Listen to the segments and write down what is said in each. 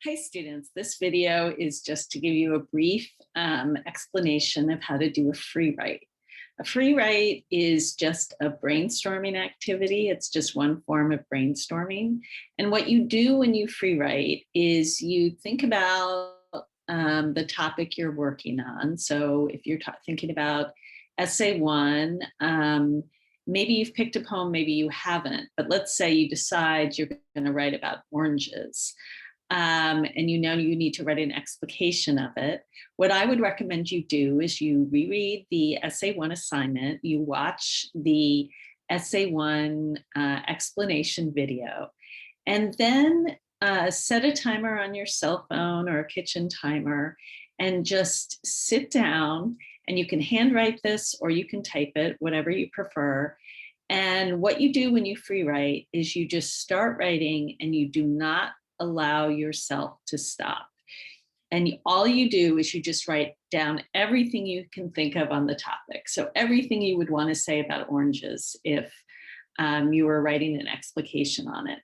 Hi students, this video is just to give you a brief explanation of how to do a free write. A free write is just a brainstorming activity. It's just one form of brainstorming. And what you do when you free write is you think about the topic you're working on. So if you're thinking about essay one, maybe you've picked a poem, maybe you haven't, but let's say you decide you're going to write about oranges. And you know you need to write an explication of it. What I would recommend you do is you reread the essay one assignment, you watch the essay one explanation video, and then set a timer on your cell phone or a kitchen timer and just sit down, and you can handwrite this or you can type it, whatever you prefer. And what you do when you free write is you just start writing and you do not allow yourself to stop. And all you do is you just write down everything you can think of on the topic. So everything you would want to say about oranges if you were writing an explication on it.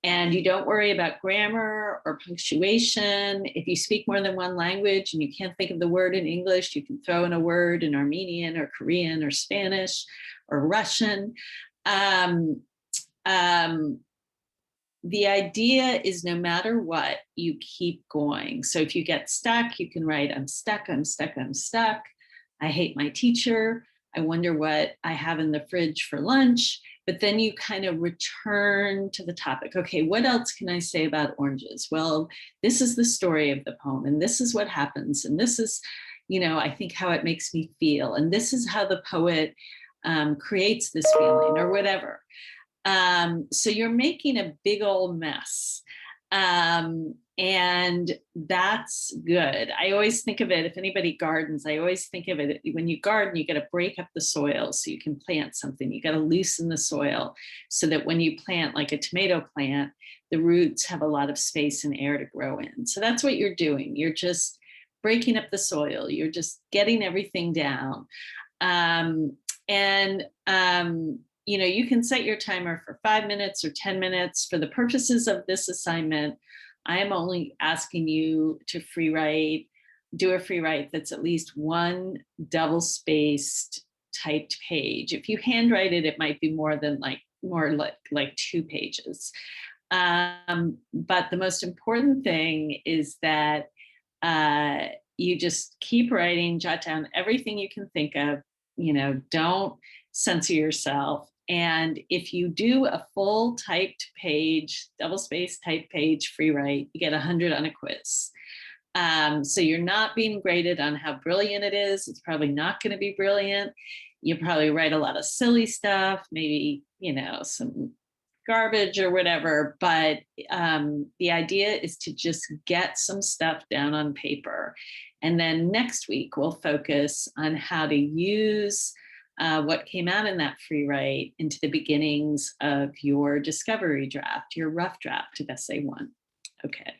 And you don't worry about grammar or punctuation. If you speak more than one language and you can't think of the word in English, you can throw in a word in Armenian or Korean or Spanish or Russian. The idea is no matter what, you keep going. So if you get stuck, you can write, I'm stuck, I'm stuck, I'm stuck. I hate my teacher. I wonder what I have in the fridge for lunch. But then you kind of return to the topic. Okay, what else can I say about oranges? Well, this is the story of the poem, and this is what happens. And this is, I think how it makes me feel. And this is how the poet creates this feeling or whatever. So you're making a big old mess. And that's good. I always think of it, if anybody gardens, I always think of it, when you garden, you got to break up the soil so you can plant something. You got to loosen the soil so that when you plant like a tomato plant, the roots have a lot of space and air to grow in. So that's what you're doing. You're just breaking up the soil. You're just getting everything down. You can set your timer for 5 minutes or 10 minutes. For the purposes of this assignment, I am only asking you to do a free write that's at least one double-spaced typed page. If you handwrite it, it might be more like 2 pages. But the most important thing is that you just keep writing, jot down everything you can think of. Don't censor yourself. And if you do a full typed page, double-spaced typed page free write, you get 100 on a quiz. So you're not being graded on how brilliant it is. It's probably not going to be brilliant. You probably write a lot of silly stuff, maybe, some garbage or whatever. But the idea is to just get some stuff down on paper. And then next week, we'll focus on how to use what came out in that free write into the beginnings of your discovery draft, your rough draft of essay one. Okay.